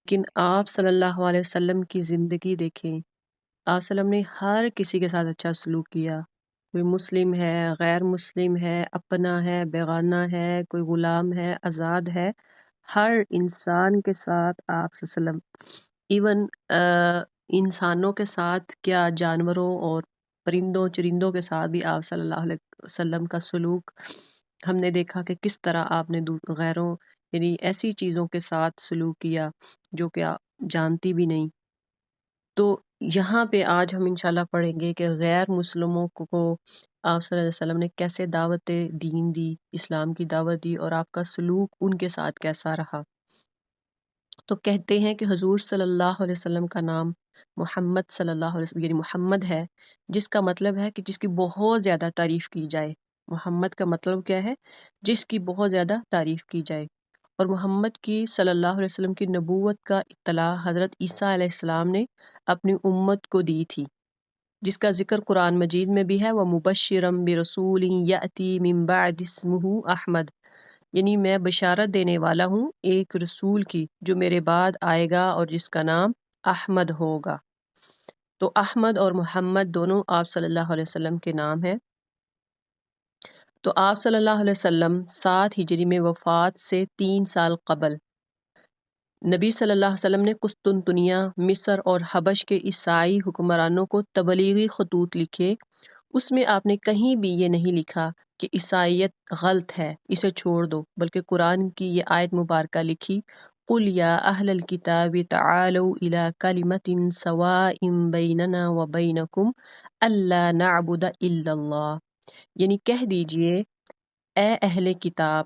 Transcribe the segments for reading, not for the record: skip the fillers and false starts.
لیکن آپ صلی اللہ علیہ وسلم کی زندگی دیکھیں، آپ وسلم نے ہر کسی کے ساتھ اچھا سلوک کیا، کوئی مسلم ہے، غیر مسلم ہے، اپنا ہے، بیگانہ ہے، کوئی غلام ہے، آزاد ہے، ہر انسان کے ساتھ آپ صلی اللہ علیہ وسلم ایون انسانوں کے ساتھ کیا جانوروں اور پرندوں چرندوں کے ساتھ بھی آپ صلی اللہ علیہ وسلم کا سلوک ہم نے دیکھا کہ کس طرح آپ نے غیروں یعنی ایسی چیزوں کے ساتھ سلوک کیا جو کہ آپ جانتی بھی نہیں۔ تو یہاں پہ آج ہم انشاءاللہ پڑھیں گے کہ غیر مسلموں کو آپ صلی اللہ علیہ وسلم نے کیسے دعوت دین دی، اسلام کی دعوت دی، اور آپ کا سلوک ان کے ساتھ کیسا رہا۔ تو کہتے ہیں کہ حضور صلی اللہ علیہ وسلم کا نام محمد صلی اللہ علیہ وسلم یعنی محمد ہے، جس کا مطلب ہے کہ جس کی بہت زیادہ تعریف کی جائے۔ محمد کا مطلب کیا ہے؟ جس کی بہت زیادہ تعریف کی جائے۔ اور محمد کی صلی اللہ علیہ وسلم کی نبوت کا اطلاع حضرت عیسیٰ علیہ السلام نے اپنی امت کو دی تھی، جس کا ذکر قرآن مجید میں بھی ہے، وَمُبَشِّرًا بِرَسُولٍ يَأْتِي مِن بَعْدِ اسْمُهُ احمد، یعنی میں بشارت دینے والا ہوں ایک رسول کی جو میرے بعد آئے گا اور جس کا نام احمد ہوگا۔ تو احمد اور محمد دونوں آپ صلی اللہ علیہ وسلم کے نام ہیں۔ تو آپ صلی اللہ علیہ وسلم 7 ہجری میں وفات سے 3 سال قبل نبی صلی اللہ علیہ وسلم نے قسطنطنیہ، مصر اور حبش کے عیسائی حکمرانوں کو تبلیغی خطوط لکھے۔ اس میں آپ نے کہیں بھی یہ نہیں لکھا کہ عیسائیت غلط ہے، اسے چھوڑ دو، بلکہ قرآن کی یہ آیت مبارکہ لکھی، قُلْ يَا أَهْلَ الْكِتَابِ تَعَالَوْا إِلَىٰ كَلِمَةٍ سَوَاءٍ بَيْنَنَا وَبَيْنَكُمْ أَلَّا نَعْبُدَ إِلَّا اللَّهَ، یعنی کہہ دیجئے اے اہل کتاب،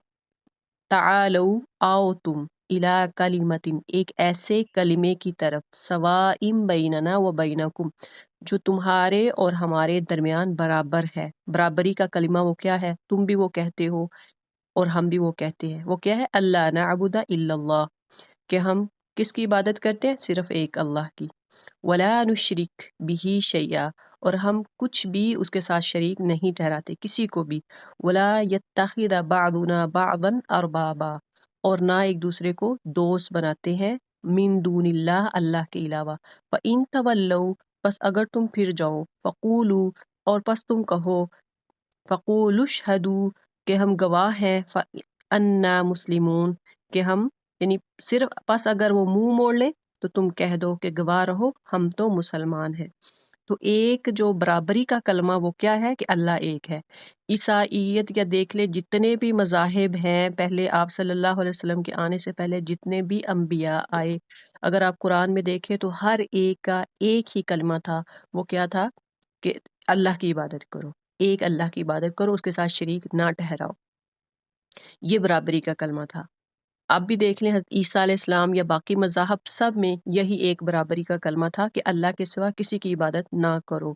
تعالو آؤ تم، الا کلمتن ایک ایسے کلمے کی طرف، سوائم بیننا و بینکم جو تمہارے اور ہمارے درمیان برابر ہے۔ برابری کا کلمہ وہ کیا ہے؟ تم بھی وہ کہتے ہو اور ہم بھی وہ کہتے ہیں۔ وہ کیا ہے؟ اللہ نعبد الا اللہ، کہ ہم کس کی عبادت کرتے ہیں؟ صرف ایک اللہ کی۔ ولا نشرک به شیئا، اور ہم کچھ بھی اس کے ساتھ شریک نہیں ٹھہراتے کسی کو بھی۔ ولا یتخذ بعضنا بعضا اربابا، اور نہ ایک دوسرے کو دوست بناتے ہیں، من دون اللہ، اللہ کے علاوہ۔ فَإِن تَوَلَّوْا، پس اگر تم پھر جاؤ، فَقُولُوا، اور پس تم کہو، فَقُولُوا اشْهَدُوا، کہ ہم گواہ ہیں، فَإِنَّا مُسْلِمُونَ، کہ ہم یعنی صرف پس اگر وہ منہ موڑ لے تو تم کہہ دو کہ گواہ رہو ہم تو مسلمان ہیں۔ تو ایک جو برابری کا کلمہ وہ کیا ہے؟ کہ اللہ ایک ہے۔ عیسائیت یا دیکھ لے جتنے بھی مذاہب ہیں، پہلے آپ صلی اللہ علیہ وسلم کے آنے سے پہلے جتنے بھی انبیاء آئے، اگر آپ قرآن میں دیکھیں تو ہر ایک کا ایک ہی کلمہ تھا، وہ کیا تھا؟ کہ اللہ کی عبادت کرو، ایک اللہ کی عبادت کرو، اس کے ساتھ شریک نہ ٹھہراؤ۔ یہ برابری کا کلمہ تھا۔ اب بھی دیکھ لیں حضرت عیسیٰ علیہ السلام یا باقی مذاہب سب میں یہی ایک برابری کا کلمہ تھا کہ اللہ کے سوا کسی کی عبادت نہ کرو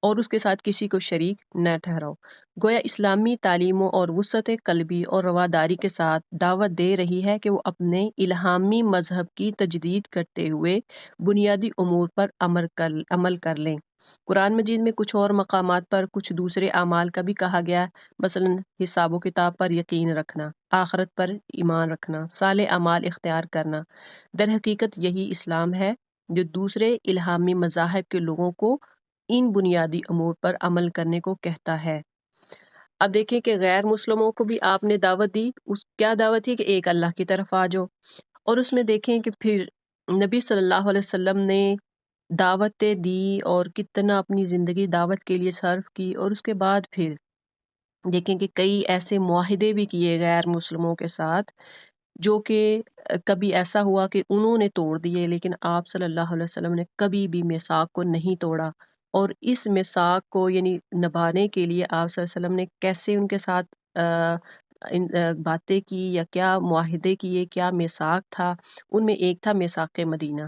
اور اس کے ساتھ کسی کو شریک نہ ٹھہراؤ۔ گویا اسلامی تعلیموں اور وسعت قلبی اور رواداری کے ساتھ دعوت دے رہی ہے کہ وہ اپنے الہامی مذہب کی تجدید کرتے ہوئے بنیادی امور پر عمل کر لیں۔ قرآن مجید میں کچھ اور مقامات پر کچھ دوسرے اعمال کا بھی کہا گیا ہے، مثلا حساب و کتاب پر یقین رکھنا، آخرت پر ایمان رکھنا، صالح اعمال اختیار کرنا۔ در حقیقت یہی اسلام ہے جو دوسرے الہامی مذاہب کے لوگوں کو ان بنیادی امور پر عمل کرنے کو کہتا ہے۔ اب دیکھیں کہ غیر مسلموں کو بھی آپ نے دعوت دی، اس کیا دعوت تھی؟ کہ ایک اللہ کی طرف آ جاؤ۔ اور اس میں دیکھیں کہ پھر نبی صلی اللہ علیہ وسلم نے دعوتیں دی اور کتنا اپنی زندگی دعوت کے لیے صرف کی، اور اس کے بعد پھر دیکھیں کہ کئی ایسے معاہدے بھی کیے غیر مسلموں کے ساتھ جو کہ کبھی ایسا ہوا کہ انہوں نے توڑ دیے، لیکن آپ صلی اللہ علیہ وسلم نے کبھی بھی میثاق کو نہیں توڑا۔ اور اس میثاق کو یعنی نبھانے کے لیے آپ صلی اللہ علیہ وسلم نے کیسے ان کے ساتھ باتیں کی یا کیا معاہدے کیے، کیا میثاق تھا، ان میں ایک تھا میثاق مدینہ۔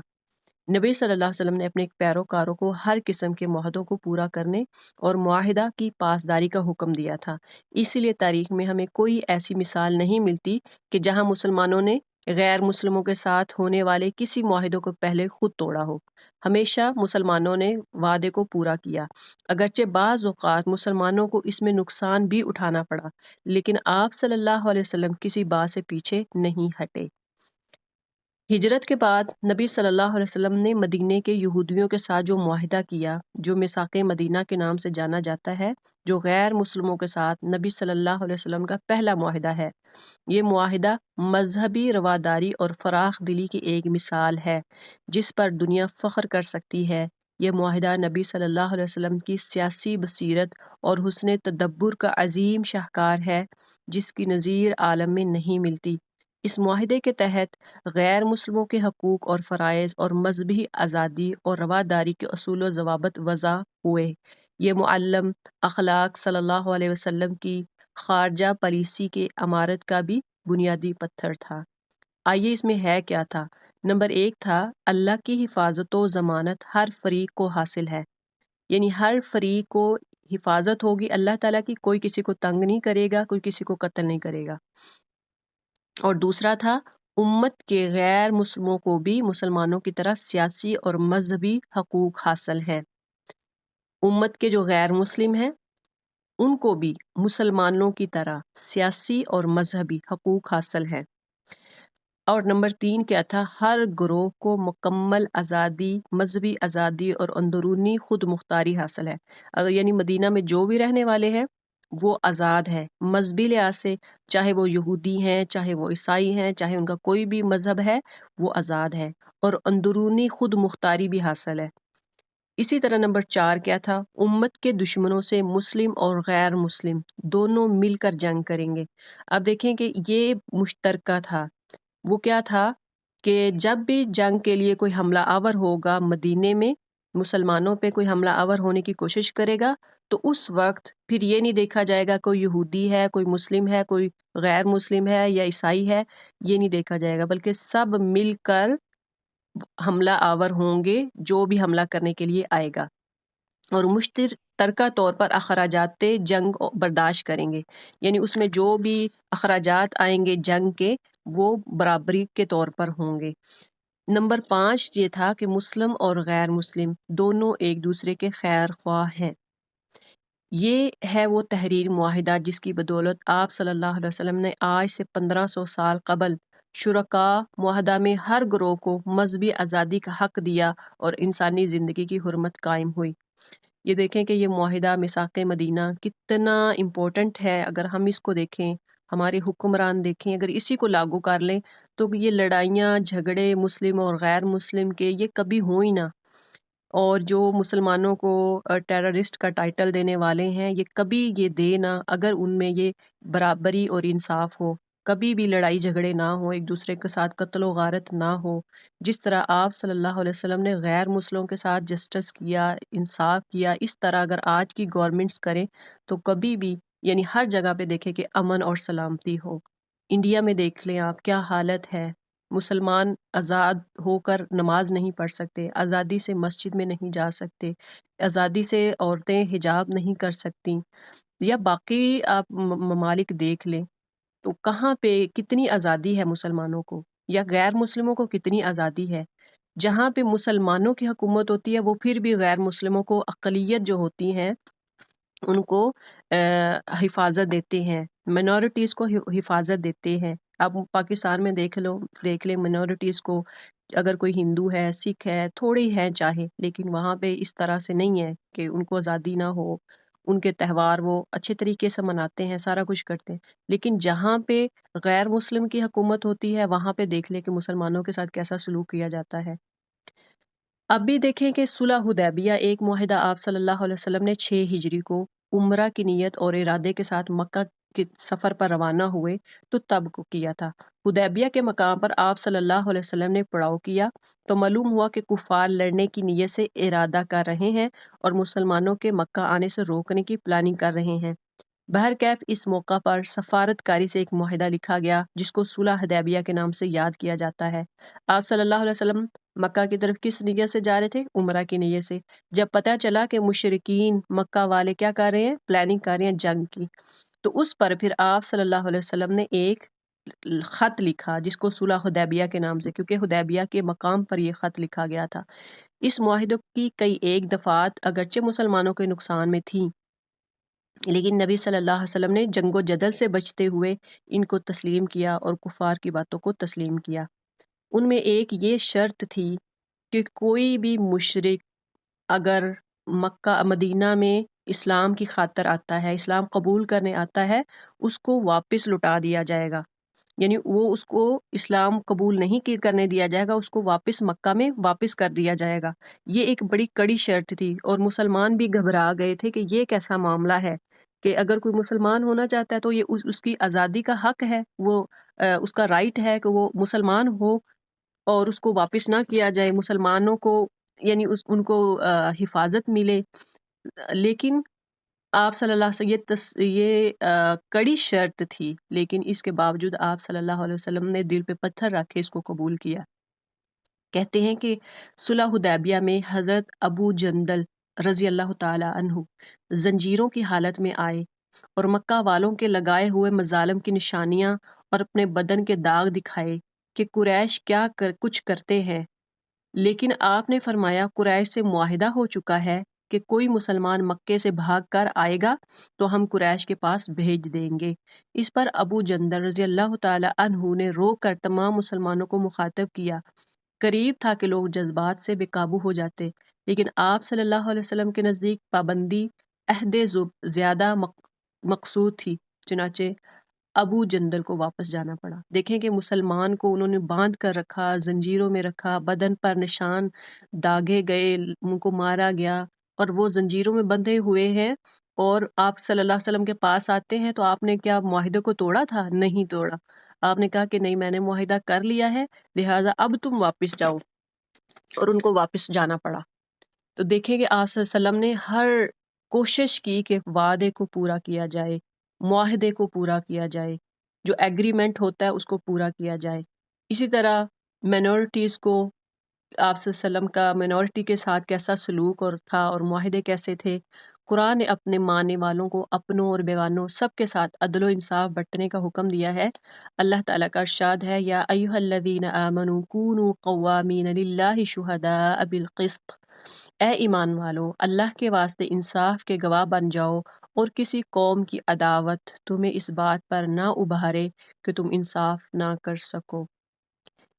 نبی صلی اللہ علیہ وسلم نے اپنے پیروکاروں کو ہر قسم کے معاہدوں کو پورا کرنے اور معاہدہ کی پاسداری کا حکم دیا تھا۔ اسی لیے تاریخ میں ہمیں کوئی ایسی مثال نہیں ملتی کہ جہاں مسلمانوں نے غیر مسلموں کے ساتھ ہونے والے کسی معاہدوں کو پہلے خود توڑا ہو۔ ہمیشہ مسلمانوں نے وعدے کو پورا کیا، اگرچہ بعض اوقات مسلمانوں کو اس میں نقصان بھی اٹھانا پڑا، لیکن آپ صلی اللہ علیہ وسلم کسی بات سے پیچھے نہیں ہٹے۔ ہجرت کے بعد نبی صلی اللہ علیہ وسلم نے مدینے کے یہودیوں کے ساتھ جو معاہدہ کیا، جو میثاق مدینہ کے نام سے جانا جاتا ہے، جو غیر مسلموں کے ساتھ نبی صلی اللہ علیہ وسلم کا پہلا معاہدہ ہے، یہ معاہدہ مذہبی رواداری اور فراخ دلی کی ایک مثال ہے جس پر دنیا فخر کر سکتی ہے۔ یہ معاہدہ نبی صلی اللہ علیہ وسلم کی سیاسی بصیرت اور حسن تدبر کا عظیم شاہکار ہے جس کی نظیر عالم میں نہیں ملتی۔ اس معاہدے کے تحت غیر مسلموں کے حقوق اور فرائض اور مذہبی آزادی اور رواداری کے اصول و ضوابط وضع ہوئے۔ یہ معلم اخلاق صلی اللہ علیہ وسلم کی خارجہ پالیسی کے امارت کا بھی بنیادی پتھر تھا۔ آئیے اس میں ہے کیا تھا۔ نمبر 1 تھا اللہ کی حفاظت و ضمانت ہر فریق کو حاصل ہے، یعنی ہر فریق کو حفاظت ہوگی اللہ تعالیٰ کی، کوئی کسی کو تنگ نہیں کرے گا، کوئی کسی کو قتل نہیں کرے گا۔ اور دوسرا تھا امت کے غیر مسلموں کو بھی مسلمانوں کی طرح سیاسی اور مذہبی حقوق حاصل ہیں۔ امت کے جو غیر مسلم ہیں ان کو بھی مسلمانوں کی طرح سیاسی اور مذہبی حقوق حاصل ہیں۔ اور نمبر 3 کیا تھا، ہر گروہ کو مکمل آزادی، مذہبی آزادی اور اندرونی خود مختاری حاصل ہے۔ اگر یعنی مدینہ میں جو بھی رہنے والے ہیں وہ آزاد ہے مذہبی لحاظ سے، چاہے وہ یہودی ہیں، چاہے وہ عیسائی ہیں، چاہے ان کا کوئی بھی مذہب ہے، وہ آزاد ہے، اور اندرونی خود مختاری بھی حاصل ہے۔ اسی طرح نمبر 4 کیا تھا، امت کے دشمنوں سے مسلم اور غیر مسلم دونوں مل کر جنگ کریں گے۔ اب دیکھیں کہ یہ مشترکہ تھا، وہ کیا تھا کہ جب بھی جنگ کے لیے کوئی حملہ آور ہوگا، مدینے میں مسلمانوں پہ کوئی حملہ آور ہونے کی کوشش کرے گا تو اس وقت پھر یہ نہیں دیکھا جائے گا کوئی یہودی ہے، کوئی مسلم ہے، کوئی غیر مسلم ہے یا عیسائی ہے، یہ نہیں دیکھا جائے گا، بلکہ سب مل کر حملہ آور ہوں گے جو بھی حملہ کرنے کے لیے آئے گا، اور مشترکہ طور پر اخراجات جنگ برداشت کریں گے، یعنی اس میں جو بھی اخراجات آئیں گے جنگ کے وہ برابری کے طور پر ہوں گے۔ نمبر 5 یہ تھا کہ مسلم اور غیر مسلم دونوں ایک دوسرے کے خیر خواہ ہیں۔ یہ ہے وہ تحریر معاہدہ جس کی بدولت آپ صلی اللہ علیہ وسلم نے آج سے 1500 سال قبل شرکاء معاہدہ میں ہر گروہ کو مذہبی آزادی کا حق دیا اور انسانی زندگی کی حرمت قائم ہوئی۔ یہ دیکھیں کہ یہ معاہدہ میثاق مدینہ کتنا امپورٹنٹ ہے۔ اگر ہم اس کو دیکھیں، ہمارے حکمران دیکھیں، اگر اسی کو لاگو کر لیں تو یہ لڑائیاں جھگڑے مسلم اور غیر مسلم کے یہ کبھی ہوں ہی نہ، اور جو مسلمانوں کو ٹیررسٹ کا ٹائٹل دینے والے ہیں یہ کبھی یہ دے نہ، اگر ان میں یہ برابری اور انصاف ہو، کبھی بھی لڑائی جھگڑے نہ ہو، ایک دوسرے کے ساتھ قتل و غارت نہ ہو۔ جس طرح آپ صلی اللہ علیہ وسلم نے غیر مسلموں کے ساتھ جسٹس کیا، انصاف کیا، اس طرح اگر آج کی گورنمنٹس کریں تو کبھی بھی یعنی ہر جگہ پہ دیکھیں کہ امن اور سلامتی ہو۔ انڈیا میں دیکھ لیں آپ کیا حالت ہے، مسلمان آزاد ہو کر نماز نہیں پڑھ سکتے، آزادی سے مسجد میں نہیں جا سکتے، آزادی سے عورتیں حجاب نہیں کر سکتی، یا باقی آپ ممالک دیکھ لیں تو کہاں پہ کتنی آزادی ہے مسلمانوں کو، یا غیر مسلموں کو کتنی آزادی ہے۔ جہاں پہ مسلمانوں کی حکومت ہوتی ہے وہ پھر بھی غیر مسلموں کو، اقلیت جو ہوتی ہیں ان کو حفاظت دیتے ہیں، منورٹیز کو حفاظت دیتے ہیں۔ آپ پاکستان میں دیکھ لیں منورٹیز کو، اگر کوئی ہندو ہے، سکھ ہے، تھوڑی ہیں چاہے، لیکن وہاں پہ اس طرح سے نہیں ہے کہ ان کو آزادی نہ ہو، ان کے تہوار وہ اچھے طریقے سے مناتے ہیں، سارا کچھ کرتے ہیں۔ لیکن جہاں پہ غیر مسلم کی حکومت ہوتی ہے وہاں پہ دیکھ لیں کہ مسلمانوں کے ساتھ کیسا سلوک کیا جاتا ہے۔ اب بھی دیکھیں کہ صلح حدیبیہ ایک معاہدہ آپ صلی اللہ علیہ وسلم نے 6 ہجری کو عمرہ کی نیت اور ارادے کے ساتھ مکہ کے سفر پر روانہ ہوئے تو تب کو کیا تھا۔ حدیبیہ کے مقام پر آپ صلی اللہ علیہ وسلم نے پڑاؤ کیا تو معلوم ہوا کہ کفار لڑنے کی نیت سے ارادہ کر رہے ہیں اور مسلمانوں کے مکہ آنے سے روکنے کی پلاننگ کر رہے ہیں۔ بہرکیف اس موقع پر سفارت کاری سے ایک معاہدہ لکھا گیا جس کو صلح حدیبیہ کے نام سے یاد کیا جاتا ہے۔ آپ صلی اللہ علیہ وسلم مکہ کی طرف کس نیت سے جا رہے تھے؟ عمرہ کی نیت سے۔ جب پتہ چلا کہ مشرکین مکہ والے کیا کر رہے ہیں؟ پلاننگ کر رہے ہیں جنگ کی، تو اس پر پھر آپ صلی اللہ علیہ وسلم نے ایک خط لکھا جس کو صلح حدیبیہ کے نام سے، کیونکہ حدیبیہ کے مقام پر یہ خط لکھا گیا تھا۔ اس معاہدے کی کئی ایک دفعات اگرچہ مسلمانوں کے نقصان میں تھیں، لیکن نبی صلی اللہ علیہ وسلم نے جنگ و جدل سے بچتے ہوئے ان کو تسلیم کیا اور کفار کی باتوں کو تسلیم کیا۔ ان میں ایک یہ شرط تھی کہ کوئی بھی مشرک اگر مکہ مدینہ میں اسلام کی خاطر آتا ہے، اسلام قبول کرنے آتا ہے، اس کو واپس لوٹا دیا جائے گا، یعنی وہ اس کو اسلام قبول نہیں کرنے دیا جائے گا، اس کو واپس مکہ میں واپس کر دیا جائے گا۔ یہ ایک بڑی کڑی شرط تھی، اور مسلمان بھی گھبرا گئے تھے کہ یہ کیسا معاملہ ہے کہ اگر کوئی مسلمان ہونا چاہتا ہے تو یہ اس کی آزادی کا حق ہے، وہ اس کا رائٹ ہے کہ وہ مسلمان ہو اور اس کو واپس نہ کیا جائے، مسلمانوں کو یعنی ان کو حفاظت ملے۔ لیکن آپ صلی اللہ علیہ وسلم یہ کڑی شرط تھی، لیکن اس کے باوجود آپ صلی اللہ علیہ وسلم نے دل پہ پتھر رکھ کے اس کو قبول کیا۔ کہتے ہیں کہ صلح حدیبیہ میں حضرت ابو جندل رضی اللہ تعالی عنہ زنجیروں کی حالت میں آئے اور مکہ والوں کے لگائے ہوئے مظالم کی نشانیاں اور اپنے بدن کے داغ دکھائے کہ قریش کیا کچھ کرتے ہیں، لیکن آپ نے فرمایا قریش سے معاہدہ ہو چکا ہے کہ کوئی مسلمان مکے سے بھاگ کر آئے گا تو ہم قریش کے پاس بھیج دیں گے۔ اس پر ابو جندل رضی اللہ تعالی عنہ نے رو کر تمام مسلمانوں کو مخاطب کیا۔ قریب تھا کہ لوگ جذبات سے بے قابو ہو جاتے، لیکن آپ صلی اللہ علیہ وسلم کے نزدیک پابندی عہد زیادہ مقصود تھی، چنانچہ ابو جندل کو واپس جانا پڑا۔ دیکھیں کہ مسلمان کو انہوں نے باندھ کر رکھا، زنجیروں میں رکھا، بدن پر نشان داغے گئے، ان کو مارا گیا، اور وہ زنجیروں میں بندھے ہوئے ہیں، اور آپ صلی اللہ علیہ وسلم کے پاس آتے ہیں تو آپ نے کیا معاہدے کو توڑا تھا؟ نہیں توڑا۔ آپ نے کہا کہ نہیں، میں نے معاہدہ کر لیا ہے، لہٰذا اب تم واپس جاؤ، اور ان کو واپس جانا پڑا۔ تو دیکھیں کہ آپ صلی اللہ علیہ وسلم نے ہر کوشش کی کہ وعدے کو پورا کیا جائے، معاہدے کو پورا کیا جائے، جو ایگریمنٹ ہوتا ہے اس کو پورا کیا جائے۔ اسی طرح مینورٹیز کو آپ صلی اللہ علیہ وسلم کا مینورٹی کے ساتھ کیسا سلوک اور تھا، اور معاہدے کیسے تھے۔ قرآن نے اپنے ماننے والوں کو اپنوں اور بیگانوں سب کے ساتھ عدل و انصاف برتنے کا حکم دیا ہے۔ اللہ تعالیٰ کا ارشاد ہے، یا ایھا الذین آمنوا کونوا قوامین للہ شہداء بالقسط، اے ایمان والو اللہ کے واسطے انصاف کے گواہ بن جاؤ، اور کسی قوم کی عداوت تمہیں اس بات پر نہ ابھارے کہ تم انصاف نہ کر سکو۔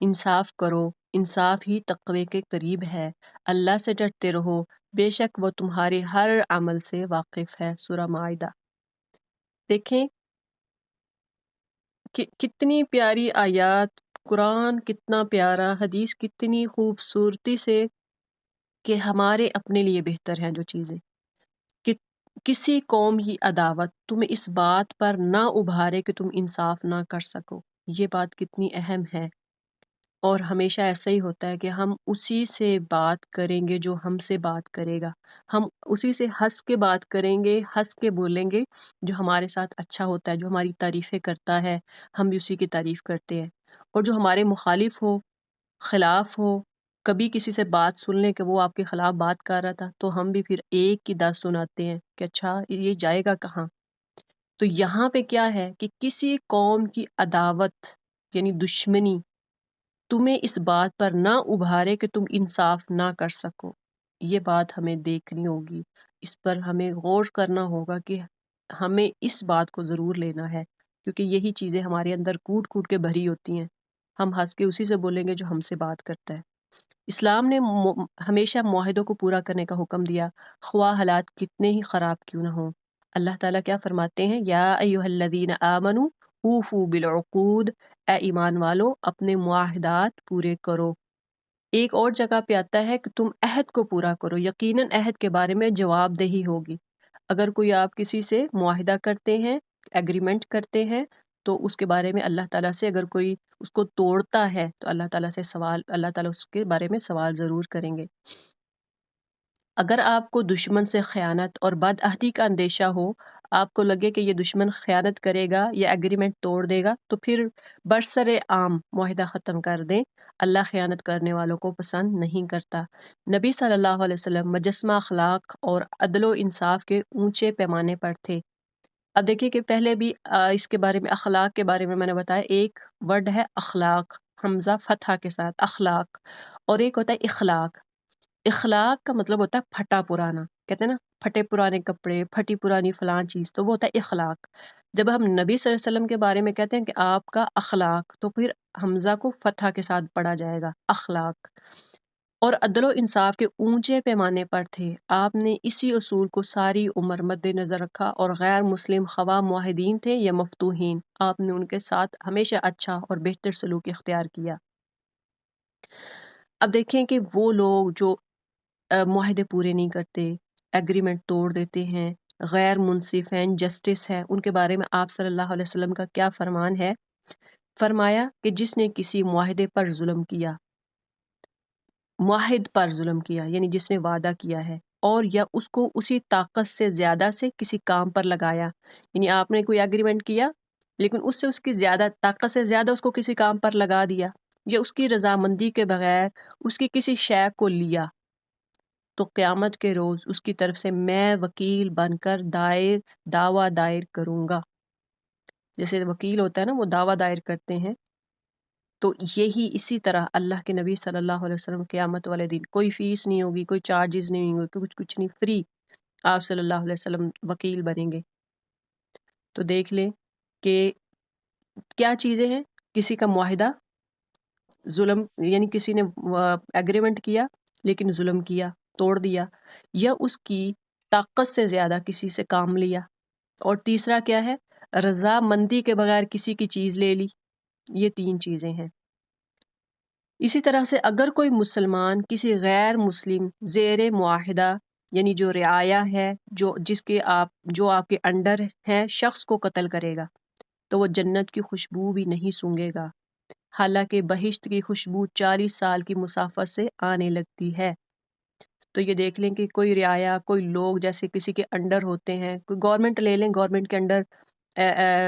انصاف کرو، انصاف ہی تقوی کے قریب ہے۔ اللہ سے ڈرتے رہو، بے شک وہ تمہارے ہر عمل سے واقف ہے۔ سورہ مائدہ۔ دیکھیں کہ کتنی پیاری آیات، قرآن کتنا پیارا، حدیث کتنی خوبصورتی سے کہ ہمارے اپنے لیے بہتر ہیں جو چیزیں، کہ کسی قوم کی عداوت تمہیں اس بات پر نہ ابھارے کہ تم انصاف نہ کر سکو۔ یہ بات کتنی اہم ہے، اور ہمیشہ ایسا ہی ہوتا ہے کہ ہم اسی سے بات کریں گے جو ہم سے بات کرے گا، ہم اسی سے ہنس کے بات کریں گے، ہنس کے بولیں گے جو ہمارے ساتھ اچھا ہوتا ہے، جو ہماری تعریفیں کرتا ہے ہم بھی اسی کی تعریف کرتے ہیں، اور جو ہمارے مخالف ہو، خلاف ہو، کبھی کسی سے بات سن لیں کہ وہ آپ کے خلاف بات کر رہا تھا تو ہم بھی پھر ایک کی 10 سناتے ہیں کہ اچھا یہ جائے گا کہاں۔ تو یہاں پہ کیا ہے کہ کسی قوم کی عداوت یعنی دشمنی تمہیں اس بات پر نہ ابھارے کہ تم انصاف نہ کر سکو۔ یہ بات ہمیں دیکھنی ہوگی، اس پر ہمیں غور کرنا ہوگا کہ ہمیں اس بات کو ضرور لینا ہے، کیونکہ یہی چیزیں ہمارے اندر کوٹ کوٹ کے بھری ہوتی ہیں، ہم ہنس کے اسی سے بولیں گے جو ہم سے بات کرتا ہے۔ اسلام نے ہمیشہ معاہدوں کو پورا کرنے کا حکم دیا، خواہ حالات کتنے ہی خراب کیوں نہ ہوں۔ اللہ تعالیٰ کیا فرماتے ہیں، یا ایھا الذین آمنوا اوفوا بالعقود، اے ایمان والو اپنے معاہدات پورے کرو۔ ایک اور جگہ پہ آتا ہے کہ تم عہد کو پورا کرو، یقیناً عہد کے بارے میں جواب دہی ہوگی۔ اگر کوئی آپ کسی سے معاہدہ کرتے ہیں، ایگریمنٹ کرتے ہیں، تو اس کے بارے میں اللہ تعالیٰ سے اگر کوئی اس کو توڑتا ہے تو اللہ تعالیٰ سے اللہ تعالیٰ اس کے بارے میں سوال ضرور کریں گے۔ اگر آپ کو دشمن سے خیانت اور بد عہدی کا اندیشہ ہو، آپ کو لگے کہ یہ دشمن خیانت کرے گا یا ایگریمنٹ توڑ دے گا، تو پھر برسر عام معاہدہ ختم کر دیں۔ اللہ خیانت کرنے والوں کو پسند نہیں کرتا۔ نبی صلی اللہ علیہ وسلم مجسمہ اخلاق اور عدل و انصاف کے اونچے پیمانے پر تھے۔ اب دیکھیے کہ پہلے بھی اس کے بارے میں، اخلاق کے بارے میں نے بتایا، ایک ورڈ ہے اخلاق، حمزہ فتحہ کے ساتھ اخلاق، اور ایک ہوتا ہے اخلاق۔ اخلاق کا مطلب ہوتا ہے پھٹا پرانا، کہتے ہیں نا پھٹے پرانے کپڑے، پھٹی پرانی فلاں چیز، تو وہ ہوتا ہے اخلاق۔ جب ہم نبی صلی اللہ علیہ وسلم کے بارے میں کہتے ہیں کہ آپ کا اخلاق، تو پھر حمزہ کو فتح کے ساتھ پڑھا جائے گا، اخلاق۔ اور عدل و انصاف کے اونچے پیمانے پر تھے، آپ نے اسی اصول کو ساری عمر مد نظر رکھا، اور غیر مسلم خواہ معاہدین تھے یا مفتوحین، آپ نے ان کے ساتھ ہمیشہ اچھا اور بہتر سلوک اختیار کیا۔ اب دیکھیں کہ وہ لوگ جو معاہدے پورے نہیں کرتے، ایگریمنٹ توڑ دیتے ہیں، غیر منصف ہیں، جسٹس ہیں، ان کے بارے میں آپ صلی اللہ علیہ وسلم کا کیا فرمان ہے؟ فرمایا کہ جس نے کسی معاہدے پر ظلم کیا، معاہد پر ظلم کیا یعنی جس نے وعدہ کیا ہے، اور یا اس کو اسی طاقت سے زیادہ سے کسی کام پر لگایا، یعنی آپ نے کوئی ایگریمنٹ کیا لیکن اس سے اس کی زیادہ طاقت سے زیادہ اس کو کسی کام پر لگا دیا، یا اس کی رضامندی کے بغیر اس کی کسی شے کو لیا، تو قیامت کے روز اس کی طرف سے میں وکیل بن کر دعویٰ دائر کروں گا۔ جیسے وکیل ہوتا ہے نا، وہ دعویٰ دائر کرتے ہیں، تو یہی اسی طرح اللہ کے نبی صلی اللہ علیہ وسلم قیامت والے دن کوئی فیس نہیں ہوگی، کوئی چارجز نہیں ہوں گے، کچھ نہیں، فری آپ صلی اللہ علیہ وسلم وکیل بنیں گے۔ تو دیکھ لیں کہ کیا چیزیں ہیں، کسی کا معاہدہ، ظلم یعنی کسی نے ایگریمنٹ کیا لیکن ظلم کیا، توڑ دیا، یا اس کی طاقت سے زیادہ کسی سے کام لیا، اور تیسرا کیا ہے، رضا مندی کے بغیر کسی کی چیز لے لی۔ یہ تین چیزیں ہیں۔ اسی طرح سے اگر کوئی مسلمان کسی غیر مسلم زیر معاہدہ یعنی جو رعایا ہے، جو آپ کے انڈر ہے، شخص کو قتل کرے گا تو وہ جنت کی خوشبو بھی نہیں سونگے گا، حالانکہ بہشت کی خوشبو 40 سال کی مسافت سے آنے لگتی ہے۔ تو یہ دیکھ لیں کہ کوئی رعایا، کوئی لوگ جیسے کسی کے انڈر ہوتے ہیں، کوئی گورنمنٹ لے لیں، گورنمنٹ کے انڈر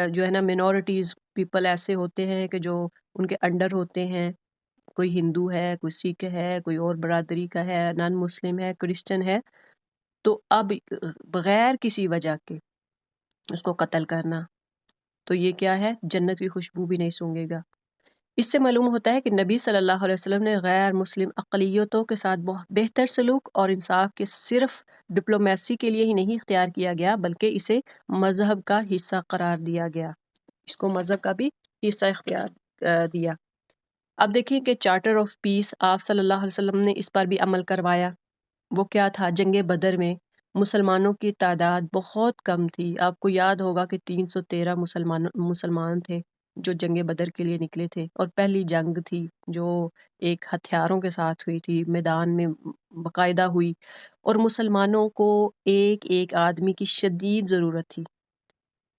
جو ہے نا مینورٹیز پیپل ایسے ہوتے ہیں کہ جو ان کے انڈر ہوتے ہیں، کوئی ہندو ہے، کوئی سکھ ہے، کوئی اور برادری کا ہے، نان مسلم ہے، کرسچن ہے، تو اب بغیر کسی وجہ کے اس کو قتل کرنا، تو یہ کیا ہے، جنت کی خوشبو بھی نہیں سونگے گا۔ اس سے معلوم ہوتا ہے کہ نبی صلی اللہ علیہ وسلم نے غیر مسلم اقلیتوں کے ساتھ بہت بہتر سلوک اور انصاف کے صرف ڈپلومیسی کے لیے ہی نہیں اختیار کیا گیا، بلکہ اسے مذہب کا حصہ قرار دیا گیا، اس کو مذہب کا بھی حصہ اختیار دیا۔ اب دیکھیں کہ چارٹر آف پیس آپ صلی اللہ علیہ وسلم نے اس پر بھی عمل کروایا۔ وہ کیا تھا، جنگ بدر میں مسلمانوں کی تعداد بہت کم تھی، آپ کو یاد ہوگا کہ 313 مسلمان تھے جو جنگ بدر کے لیے نکلے تھے، اور پہلی جنگ تھی جو ایک ہتھیاروں کے ساتھ ہوئی تھی، میدان میں باقاعدہ ہوئی، اور مسلمانوں کو ایک ایک آدمی کی شدید ضرورت تھی۔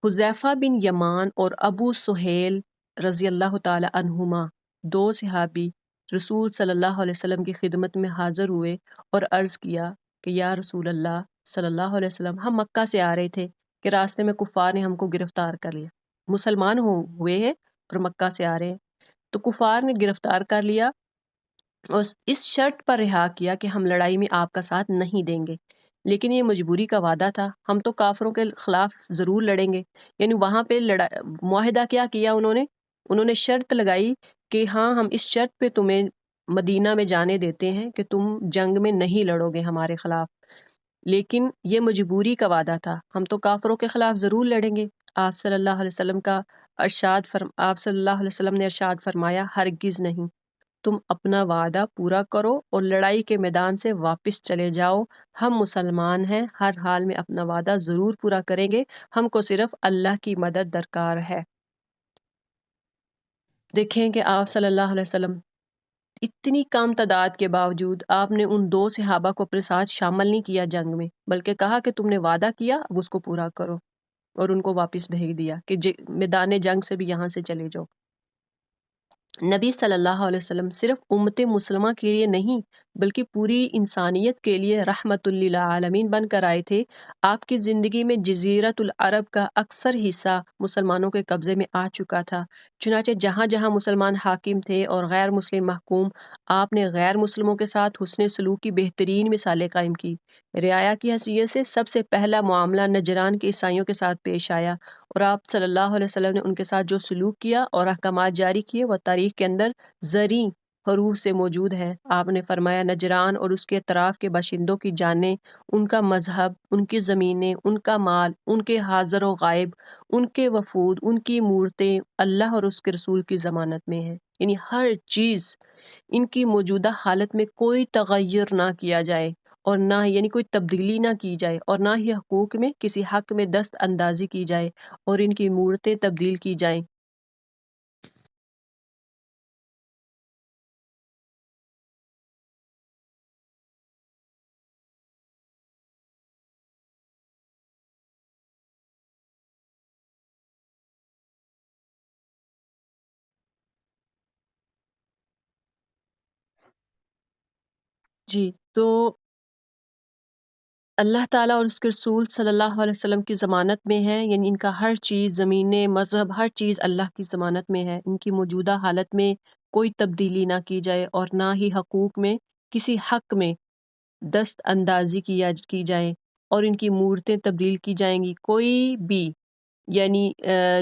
حذیفہ بن یمان اور ابو سہیل رضی اللہ تعالی عنہما، دو صحابی رسول صلی اللہ علیہ وسلم کی خدمت میں حاضر ہوئے اور عرض کیا کہ یا رسول اللہ صلی اللہ علیہ وسلم، ہم مکہ سے آ رہے تھے کہ راستے میں کفار نے ہم کو گرفتار کر لیا، مسلمان ہوئے ہیں اور مکہ سے آ رہے ہیں، تو کفار نے گرفتار کر لیا اور اس شرط پر رہا کیا کہ ہم لڑائی میں آپ کا ساتھ نہیں دیں گے، لیکن یہ مجبوری کا وعدہ تھا، ہم تو کافروں کے خلاف ضرور لڑیں گے۔ یعنی وہاں پہ معاہدہ کیا کیا انہوں نے شرط لگائی کہ ہاں ہم اس شرط پہ تمہیں مدینہ میں جانے دیتے ہیں کہ تم جنگ میں نہیں لڑو گے ہمارے خلاف، لیکن یہ مجبوری کا وعدہ تھا، ہم تو کافروں کے خلاف ضرور لڑیں گے۔ آپ صلی اللہ علیہ وسلم آپ صلی اللہ علیہ وسلم نے ارشاد فرمایا، ہرگز نہیں، تم اپنا وعدہ پورا کرو اور لڑائی کے میدان سے واپس چلے جاؤ، ہم مسلمان ہیں، ہر حال میں اپنا وعدہ ضرور پورا کریں گے، ہم کو صرف اللہ کی مدد درکار ہے۔ دیکھیں کہ آپ صلی اللہ علیہ وسلم اتنی کم تعداد کے باوجود آپ نے ان دو صحابہ کو اپنے ساتھ شامل نہیں کیا جنگ میں، بلکہ کہا کہ تم نے وعدہ کیا، اب اس کو پورا کرو، اور ان کو واپس بھیج دیا کہ میدان جنگ سے بھی یہاں سے چلے جاؤ۔ نبی صلی اللہ علیہ وسلم صرف امت مسلمہ کے لیے نہیں بلکہ پوری انسانیت کے لیے رحمت للعالمین بن کر آئے تھے۔ آپ کی زندگی میں جزیرۃ العرب کا اکثر حصہ مسلمانوں کے قبضے میں آ چکا تھا، چنانچہ جہاں جہاں مسلمان حاکم تھے اور غیر مسلم محکوم، آپ نے غیر مسلموں کے ساتھ حسن سلوک کی بہترین مثالیں قائم کی۔ رعایا کی حیثیت سے سب سے پہلا معاملہ نجران کے عیسائیوں کے ساتھ پیش آیا، اور آپ صلی اللہ علیہ وسلم نے ان کے ساتھ جو سلوک کیا اور احکامات جاری کیے وہ تاریخ کے اندر زریں حروف سے موجود ہے۔ آپ نے فرمایا نجران اور اس کے اطراف کے باشندوں کی جانیں، ان کا مذہب، ان کی زمینیں، ان کا مال، ان کے حاضر و غائب، ان کے وفود، ان کی مورتیں اللہ اور اس کے رسول کی ضمانت میں ہیں۔ یعنی ہر چیز ان کی موجودہ حالت میں کوئی تغیر نہ کیا جائے، اور نہ یعنی کوئی تبدیلی نہ کی جائے، اور نہ ہی حقوق میں کسی حق میں دست اندازی کی جائے اور ان کی مورتیں تبدیل کی جائیں۔ جی، تو اللہ تعالیٰ اور اس کے رسول صلی اللہ علیہ وسلم کی ضمانت میں ہے، یعنی ان کا ہر چیز، زمینیں، مذہب، ہر چیز اللہ کی ضمانت میں ہے۔ ان کی موجودہ حالت میں کوئی تبدیلی نہ کی جائے اور نہ ہی حقوق میں کسی حق میں دست اندازی کی جائے اور ان کی مورتیں تبدیل کی جائیں گی۔ کوئی بھی یعنی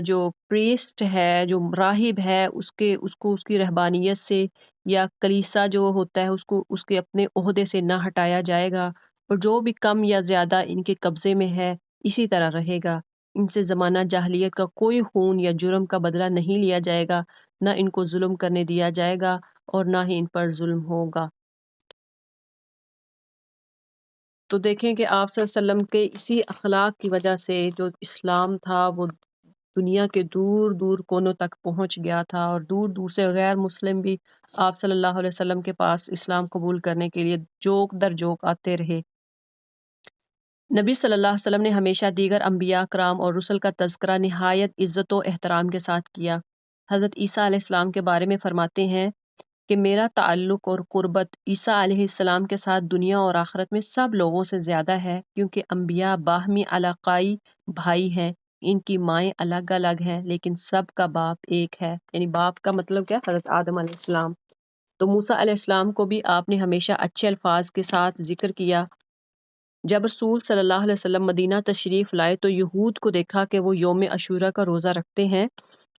جو پریسٹ ہے، جو راہب ہے، اس کو اس کی رہبانیت سے یا کلیسا جو ہوتا ہے اس کو اس کے اپنے عہدے سے نہ ہٹایا جائے گا، اور جو بھی کم یا زیادہ ان کے قبضے میں ہے اسی طرح رہے گا۔ ان سے زمانہ جاہلیت کا کوئی خون یا جرم کا بدلہ نہیں لیا جائے گا، نہ ان کو ظلم کرنے دیا جائے گا اور نہ ہی ان پر ظلم ہوگا۔ تو دیکھیں کہ آپ صلی اللہ علیہ وسلم کے اسی اخلاق کی وجہ سے جو اسلام تھا وہ دنیا کے دور دور کونوں تک پہنچ گیا تھا، اور دور دور سے غیر مسلم بھی آپ صلی اللہ علیہ وسلم کے پاس اسلام قبول کرنے کے لیے جوک در جوک آتے رہے۔ نبی صلی اللہ علیہ وسلم نے ہمیشہ دیگر انبیاء کرام اور رسل کا تذکرہ نہایت عزت و احترام کے ساتھ کیا۔ حضرت عیسیٰ علیہ السلام کے بارے میں فرماتے ہیں کہ میرا تعلق اور قربت عیسیٰ علیہ السلام کے ساتھ دنیا اور آخرت میں سب لوگوں سے زیادہ ہے، کیونکہ انبیاء باہمی علاقائی بھائی ہیں، ان کی مائیں الگ الگ ہیں لیکن سب کا باپ ایک ہے۔ یعنی باپ کا مطلب کیا؟ حضرت آدم علیہ السلام۔ تو موسیٰ علیہ السلام کو بھی آپ نے ہمیشہ اچھے الفاظ کے ساتھ ذکر کیا۔ جب رسول صلی اللہ علیہ وسلم مدینہ تشریف لائے تو یہود کو دیکھا کہ وہ یوم عاشورہ کا روزہ رکھتے ہیں۔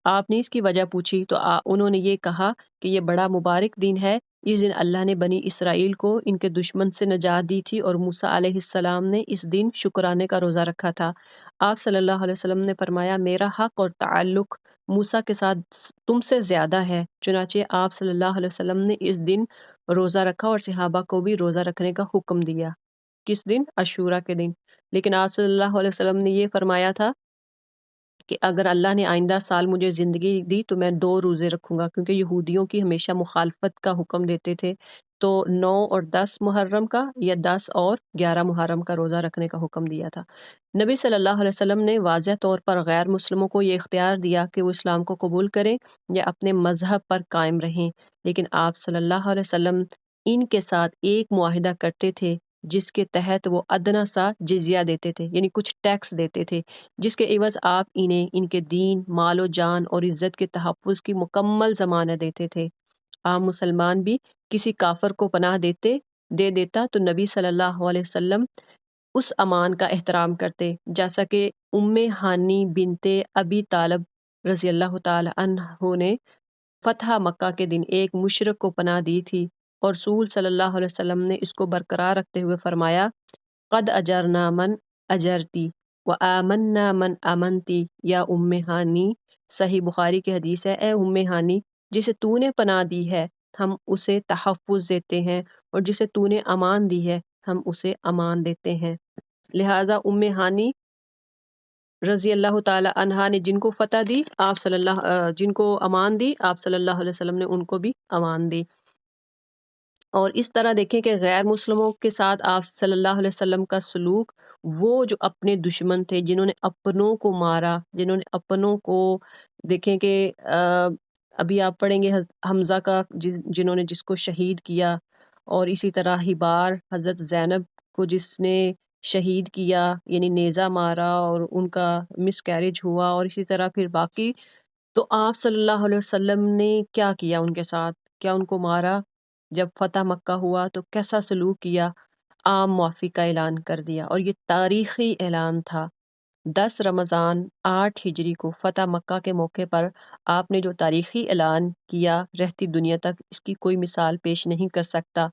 آپ نے اس کی وجہ پوچھی تو انہوں نے یہ کہا کہ یہ بڑا مبارک دن ہے، اس دن اللہ نے بنی اسرائیل کو ان کے دشمن سے نجات دی تھی، اور موسیٰ علیہ السلام نے اس دن شکرانے کا روزہ رکھا تھا۔ آپ صلی اللہ علیہ وسلم نے فرمایا میرا حق اور تعلق موسیٰ کے ساتھ تم سے زیادہ ہے، چنانچہ آپ صلی اللہ علیہ وسلم نے اس دن روزہ رکھا اور صحابہ کو بھی روزہ رکھنے کا حکم دیا۔ کس دن؟ عاشورہ کے دن۔ لیکن آپ صلی اللہ علیہ وسلم نے یہ فرمایا تھا کہ اگر اللہ نے آئندہ سال مجھے زندگی دی تو میں 2 روزے رکھوں گا، کیونکہ یہودیوں کی ہمیشہ مخالفت کا حکم دیتے تھے، تو 9 اور 10 محرم کا یا 10 اور 11 محرم کا روزہ رکھنے کا حکم دیا تھا۔ نبی صلی اللہ علیہ وسلم نے واضح طور پر غیر مسلموں کو یہ اختیار دیا کہ وہ اسلام کو قبول کریں یا اپنے مذہب پر قائم رہیں، لیکن آپ صلی اللہ علیہ وسلم ان کے ساتھ ایک معاہدہ کرتے تھے جس کے تحت وہ ادنا سا جزیہ دیتے تھے، یعنی کچھ ٹیکس دیتے تھے، جس کے عوض آپ انہیں ان کے دین، مال و جان اور عزت کے تحفظ کی مکمل ضمانت دیتے تھے۔ عام مسلمان بھی کسی کافر کو پناہ دے دیتا تو نبی صلی اللہ علیہ وسلم اس امان کا احترام کرتے، جیسا کہ ام ہانی بنت ابی طالب رضی اللہ تعالی عنہ نے فتح مکہ کے دن ایک مشرک کو پناہ دی تھی، اور رسول صلی اللہ علیہ وسلم نے اس کو برقرار رکھتے ہوئے فرمایا قد اجرنا من اجرتی و آمنا من امنتی یا ام ہانی۔ صحیح بخاری کی حدیث ہے، اے ام ہانی جسے تو نے پناہ دی ہے ہم اسے تحفظ دیتے ہیں، اور جسے تو نے امان دی ہے ہم اسے امان دیتے ہیں۔ لہٰذا ام ہانی رضی اللہ تعالی عنہا نے جن کو فتح دی، جن کو امان دی، آپ صلی اللہ علیہ وسلم نے ان کو بھی امان دی۔ اور اس طرح دیکھیں کہ غیر مسلموں کے ساتھ آپ صلی اللہ علیہ وسلم کا سلوک، وہ جو اپنے دشمن تھے، جنہوں نے اپنوں کو مارا، جنہوں نے اپنوں کو دیکھیں کہ ابھی آپ پڑھیں گے حمزہ کا جنہوں نے جس کو شہید کیا، اور اسی طرح ہبار حضرت زینب کو جس نے شہید کیا، یعنی نیزہ مارا اور ان کا مس کیریج ہوا، اور اسی طرح پھر باقی، تو آپ صلی اللہ علیہ وسلم نے کیا کیا ان کے ساتھ؟ کیا ان کو مارا؟ جب فتح مکہ ہوا تو کیسا سلوک کیا؟ عام معافی کا اعلان کر دیا، اور یہ تاریخی اعلان تھا۔ 10 رمضان 8 ہجری کو فتح مکہ کے موقع پر آپ نے جو تاریخی اعلان کیا رہتی دنیا تک اس کی کوئی مثال پیش نہیں کر سکتا۔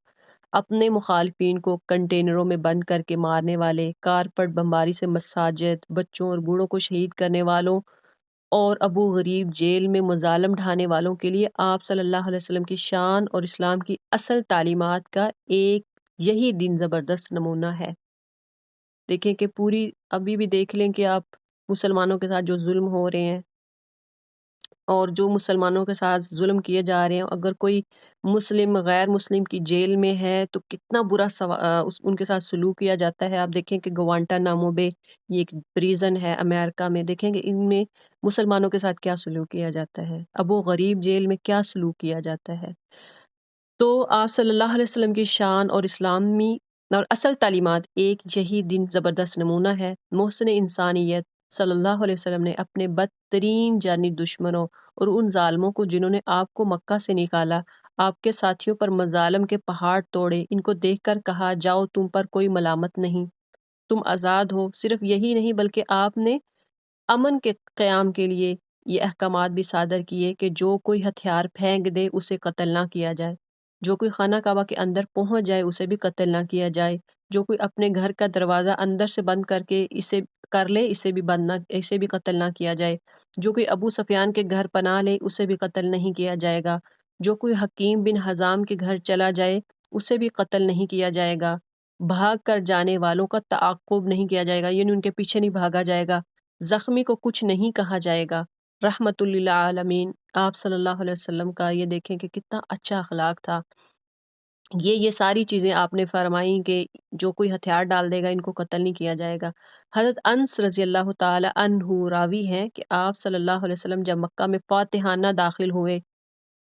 اپنے مخالفین کو کنٹینروں میں بند کر کے مارنے والے، کارپٹ بمباری سے مساجد، بچوں اور بوڑھوں کو شہید کرنے والوں اور ابو غریب جیل میں مظالم ڈھانے والوں کے لیے آپ صلی اللہ علیہ وسلم کی شان اور اسلام کی اصل تعلیمات کا ایک یہی دن زبردست نمونہ ہے۔ دیکھیں کہ پوری ابھی بھی دیکھ لیں کہ آپ مسلمانوں کے ساتھ جو ظلم ہو رہے ہیں اور جو مسلمانوں کے ساتھ ظلم کیے جا رہے ہیں، اگر کوئی مسلم غیر مسلم کی جیل میں ہے تو کتنا برا ان کے ساتھ سلوک کیا جاتا ہے۔ آپ دیکھیں کہ گوانٹا نامو بے، یہ ایک پریزن ہے امریکہ میں، دیکھیں کہ ان میں مسلمانوں کے ساتھ کیا سلوک کیا جاتا ہے، ابو غریب جیل میں کیا سلوک کیا جاتا ہے۔ تو آپ صلی اللہ علیہ وسلم کی شان اور اسلامی اور اصل تعلیمات ایک یہی دن زبردست نمونہ ہے۔ محسن انسانیت صلی اللہ علیہ وسلم نے اپنے بدترین جانی دشمنوں اور ان ظالموں کو جنہوں نے آپ کو مکہ سے نکالا، آپ کے ساتھیوں پر مظالم کے پہاڑ توڑے، ان کو دیکھ کر کہا جاؤ تم پر کوئی ملامت نہیں، تم آزاد ہو۔ صرف یہی نہیں بلکہ آپ نے امن کے قیام کے لیے یہ احکامات بھی صادر کیے کہ جو کوئی ہتھیار پھینک دے اسے قتل نہ کیا جائے، جو کوئی خانہ کعبہ کے اندر پہنچ جائے اسے بھی قتل نہ کیا جائے، جو کوئی اپنے گھر کا دروازہ اندر سے بند کر کے اسے کر لے اسے بھی قتل نہ کیا جائے، جو کوئی ابو سفیان کے گھر پناہ لے اسے بھی قتل نہیں کیا جائے گا، جو کوئی حکیم بن حزام کے گھر چلا جائے اسے بھی قتل نہیں کیا جائے گا، بھاگ کر جانے والوں کا تعاقب نہیں کیا جائے گا، یعنی ان کے پیچھے نہیں بھاگا جائے گا، زخمی کو کچھ نہیں کہا جائے گا۔ رحمت للعالمین آپ صلی اللہ علیہ وسلم کا یہ دیکھیں کہ کتنا اچھا اخلاق تھا۔ یہ ساری چیزیں آپ نے فرمائی کہ جو کوئی ہتھیار ڈال دے گا ان کو قتل نہیں کیا جائے گا۔ حضرت انس رضی اللہ تعالی عنہ راوی ہیں کہ آپ صلی اللہ علیہ وسلم جب مکہ میں فاتحانہ داخل ہوئے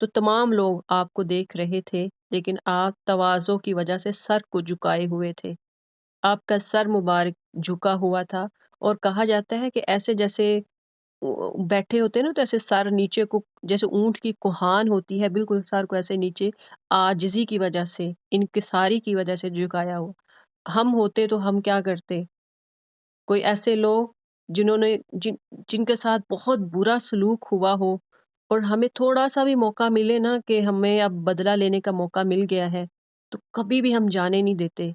تو تمام لوگ آپ کو دیکھ رہے تھے، لیکن آپ تواضع کی وجہ سے سر کو جھکائے ہوئے تھے۔ آپ کا سر مبارک جھکا ہوا تھا اور کہا جاتا ہے کہ ایسے جیسے بیٹھے ہوتے ہیں نا تو ایسے سر نیچے کو جیسے اونٹ کی کوہان ہوتی ہے، بالکل سر کو ایسے نیچے عاجزی کی وجہ سے، انکساری کی وجہ سے جھکایا ہو۔ ہم ہوتے تو ہم کیا کرتے؟ کوئی ایسے لوگ جنہوں نے جن کے ساتھ بہت برا سلوک ہوا ہو اور ہمیں تھوڑا سا بھی موقع ملے نا کہ ہمیں اب بدلہ لینے کا موقع مل گیا ہے تو کبھی بھی ہم جانے نہیں دیتے،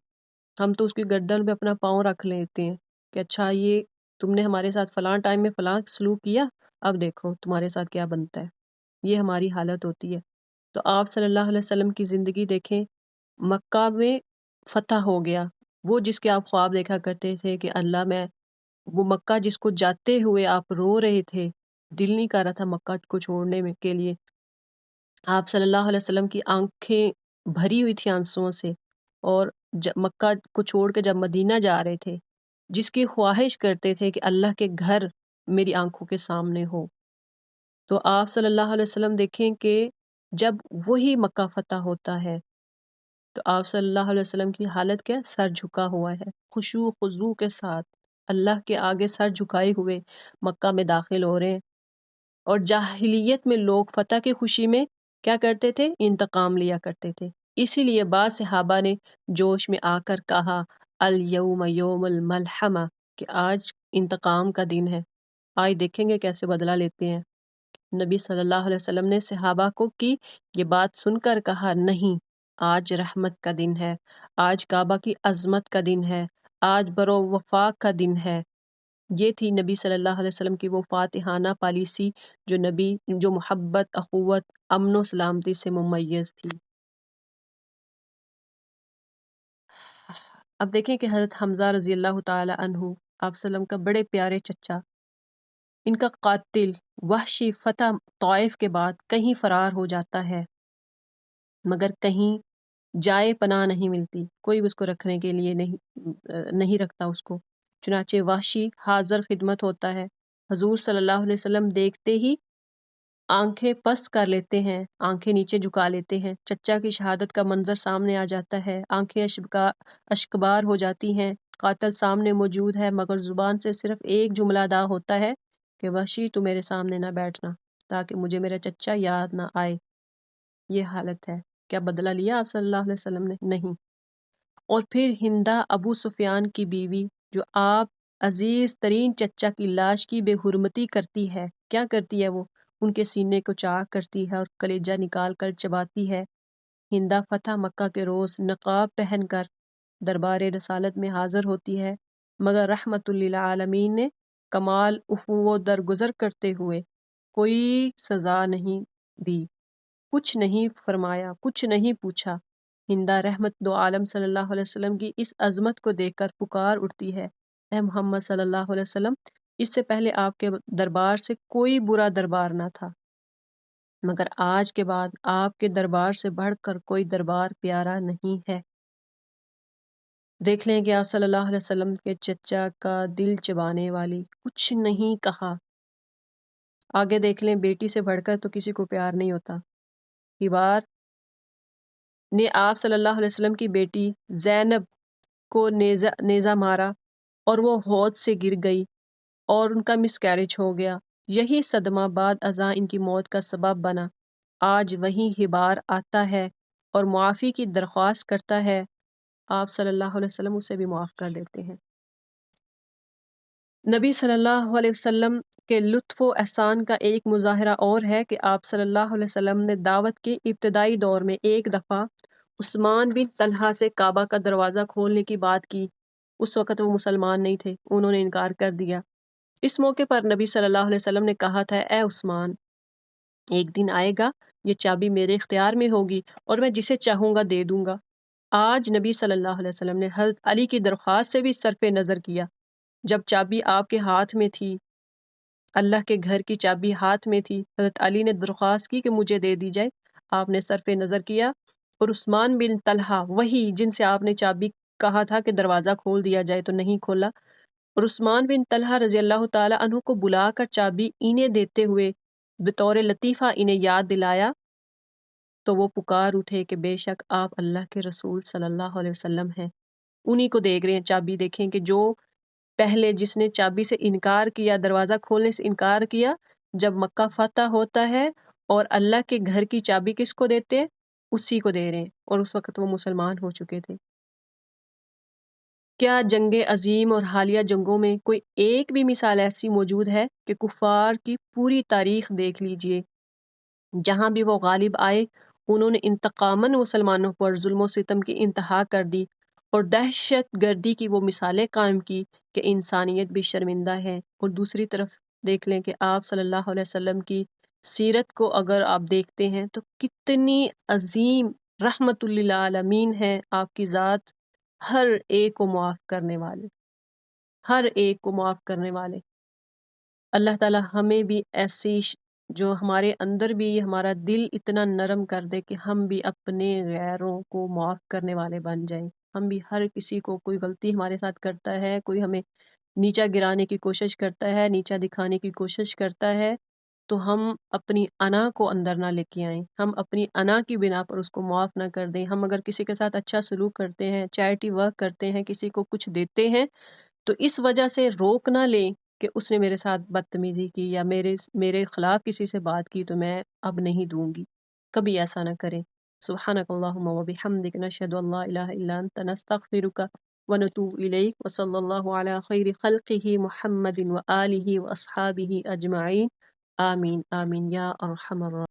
ہم تو اس کی گردن پہ اپنا پاؤں رکھ لیتے ہیں کہ اچھا یہ تم نے ہمارے ساتھ فلاں ٹائم میں فلاں سلوک کیا، اب دیکھو تمہارے ساتھ کیا بنتا ہے۔ یہ ہماری حالت ہوتی ہے۔ تو آپ صلی اللہ علیہ وسلم کی زندگی دیکھیں، مکہ میں فتح ہو گیا، وہ جس کے آپ خواب دیکھا کرتے تھے کہ اللہ میں وہ مکہ جس کو جاتے ہوئے آپ رو رہے تھے، دل نہیں کر رہا تھا مکہ کو چھوڑنے میں کے لیے، آپ صلی اللہ علیہ وسلم کی آنکھیں بھری ہوئی تھی آنسوؤں سے، اور مکہ کو چھوڑ کے جب مدینہ جا رہے تھے، جس کی خواہش کرتے تھے کہ اللہ کے گھر میری آنکھوں کے سامنے ہو، تو آپ صلی اللہ علیہ وسلم دیکھیں کہ جب وہی مکہ فتح ہوتا ہے تو آپ صلی اللہ علیہ وسلم کی حالت کیا؟ سر جھکا ہوا ہے، خشوع و خضوع کے ساتھ اللہ کے آگے سر جھکائے ہوئے مکہ میں داخل ہو رہے ہیں۔ اور جاہلیت میں لوگ فتح کی خوشی میں کیا کرتے تھے؟ انتقام لیا کرتے تھے۔ اسی لیے بعض صحابہ نے جوش میں آ کر کہا الیوم یوم الملحمہ، کہ آج انتقام کا دن ہے، آج دیکھیں گے کیسے بدلہ لیتے ہیں۔ نبی صلی اللہ علیہ وسلم نے صحابہ کو کی یہ بات سن کر کہا نہیں، آج رحمت کا دن ہے، آج کعبہ کی عظمت کا دن ہے، آج برو وفا کا دن ہے۔ یہ تھی نبی صلی اللہ علیہ وسلم کی وہ فاتحانہ پالیسی جو محبت، اخوت، امن و سلامتی سے ممیز تھی۔ اب دیکھیں کہ حضرت حمزہ رضی اللہ تعالی عنہ آپ وسلم کا بڑے پیارے چچا، ان کا قاتل وحشی فتح طائف کے بعد کہیں فرار ہو جاتا ہے، مگر کہیں جائے پناہ نہیں ملتی، کوئی اس کو رکھنے کے لیے نہیں رکھتا اس کو، چنانچہ وحشی حاضر خدمت ہوتا ہے۔ حضور صلی اللہ علیہ وسلم دیکھتے ہی آنکھیں پس کر لیتے ہیں، آنکھیں نیچے جھکا لیتے ہیں، چچا کی شہادت کا منظر سامنے آ جاتا ہے، آنکھیں اشکبار ہو جاتی ہیں، قاتل سامنے موجود ہے، مگر زبان سے صرف ایک جملہ ادا ہوتا ہے کہ وحشی تو میرے سامنے نہ بیٹھنا تاکہ مجھے میرا چچا یاد نہ آئے۔ یہ حالت ہے۔ کیا بدلہ لیا آپ صلی اللہ علیہ وسلم نے؟ نہیں۔ اور پھر ہندا ابو سفیان کی بیوی جو آپ عزیز ترین چچا کی لاش کی بے حرمتی کرتی ہے۔ کیا کرتی ہے وہ؟ ان کے سینے کو چاک کرتی ہے اور کلیجہ نکال کر چباتی ہے۔ ہندا فتح مکہ کے روز نقاب پہن کر دربار رسالت میں حاضر ہوتی ہے، مگر رحمت للعالمین نے کمال افو درگزر کرتے ہوئے کوئی سزا نہیں دی، کچھ نہیں فرمایا، کچھ نہیں پوچھا۔ ہندا رحمت دو عالم صلی اللہ علیہ وسلم کی اس عظمت کو دیکھ کر پکار اٹھتی ہے، اے محمد صلی اللہ علیہ وسلم، اس سے پہلے آپ کے دربار سے کوئی برا دربار نہ تھا، مگر آج کے بعد آپ کے دربار سے بڑھ کر کوئی دربار پیارا نہیں ہے۔ دیکھ لیں کہ آپ صلی اللہ علیہ وسلم کے چچا کا دل چبانے والی کچھ نہیں کہا۔ آگے دیکھ لیں، بیٹی سے بڑھ کر تو کسی کو پیار نہیں ہوتا۔ ہبار نے آپ صلی اللہ علیہ وسلم کی بیٹی زینب کو نیزہ مارا اور وہ حوض سے گر گئی اور ان کا مس کیریج ہو گیا۔ یہی صدمہ بعد ازاں ان کی موت کا سبب بنا۔ آج وہی ہبار آتا ہے اور معافی کی درخواست کرتا ہے، آپ صلی اللہ علیہ وسلم اسے بھی معاف کر دیتے ہیں۔ نبی صلی اللہ علیہ وسلم کے لطف و احسان کا ایک مظاہرہ اور ہے کہ آپ صلی اللہ علیہ وسلم نے دعوت کے ابتدائی دور میں ایک دفعہ عثمان بن طلحہ سے کعبہ کا دروازہ کھولنے کی بات کی۔ اس وقت وہ مسلمان نہیں تھے، انہوں نے انکار کر دیا۔ اس موقع پر نبی صلی اللہ علیہ وسلم نے کہا تھا، اے عثمان، ایک دن آئے گا یہ چابی میرے اختیار میں ہوگی اور میں جسے چاہوں گا دے دوں گا۔ آج نبی صلی اللہ علیہ وسلم نے حضرت علی کی درخواست سے بھی صرف نظر کیا۔ جب چابی آپ کے ہاتھ میں تھی، اللہ کے گھر کی چابی ہاتھ میں تھی، حضرت علی نے درخواست کی کہ مجھے دے دی جائے، آپ نے صرف نظر کیا اور عثمان بن طلحہ، وہی جن سے آپ نے چابی کہا تھا کہ دروازہ کھول دیا جائے تو نہیں کھولا، اور عثمان بن طلحہ رضی اللہ تعالی عنہ کو بلا کر چابی انہیں دیتے ہوئے بطور لطیفہ انہیں یاد دلایا، تو وہ پکار اٹھے کہ بے شک آپ اللہ کے رسول صلی اللہ علیہ وسلم ہیں۔ انہی کو دیکھ رہے ہیں چابی، دیکھیں کہ جو پہلے جس نے چابی سے انکار کیا، دروازہ کھولنے سے انکار کیا، جب مکہ فتح ہوتا ہے اور اللہ کے گھر کی چابی کس کو دیتے ہیں؟ اسی کو دے رہے ہیں، اور اس وقت وہ مسلمان ہو چکے تھے۔ کیا جنگ عظیم اور حالیہ جنگوں میں کوئی ایک بھی مثال ایسی موجود ہے کہ کفار کی پوری تاریخ دیکھ لیجئے، جہاں بھی وہ غالب آئے انہوں نے انتقاماً مسلمانوں پر ظلم و ستم کی انتہا کر دی اور دہشت گردی کی وہ مثالیں قائم کی کہ انسانیت بھی شرمندہ ہے۔ اور دوسری طرف دیکھ لیں کہ آپ صلی اللہ علیہ وسلم کی سیرت کو اگر آپ دیکھتے ہیں تو کتنی عظیم رحمت للعالمین ہے آپ کی ذات، ہر ایک کو معاف کرنے والے، ہر ایک کو معاف کرنے والے۔ اللہ تعالی ہمیں بھی ایسی جو ہمارے اندر بھی ہمارا دل اتنا نرم کر دے کہ ہم بھی اپنے غیروں کو معاف کرنے والے بن جائیں۔ ہم بھی ہر کسی کو، کوئی غلطی ہمارے ساتھ کرتا ہے، کوئی ہمیں نیچا گرانے کی کوشش کرتا ہے، نیچا دکھانے کی کوشش کرتا ہے، تو ہم اپنی انا کو اندر نہ لے کے آئیں، ہم اپنی انا کی بنا پر اس کو معاف نہ کر دیں۔ ہم اگر کسی کے ساتھ اچھا سلوک کرتے ہیں، چیریٹی ورک کرتے ہیں، کسی کو کچھ دیتے ہیں، تو اس وجہ سے روک نہ لیں کہ اس نے میرے ساتھ بدتمیزی کی یا میرے خلاف کسی سے بات کی تو میں اب نہیں دوں گی، کبھی ایسا نہ کریں۔ سبحانک اللہم و بحمدک، نشہد ان لا الہ الا انت، نستغفرک و نتوب الیک، و صلی اللہ علی خیر خلقہ محمد و آلہ و اصحابہ اجمعین، آمین آمین یا ارحم الراحمین۔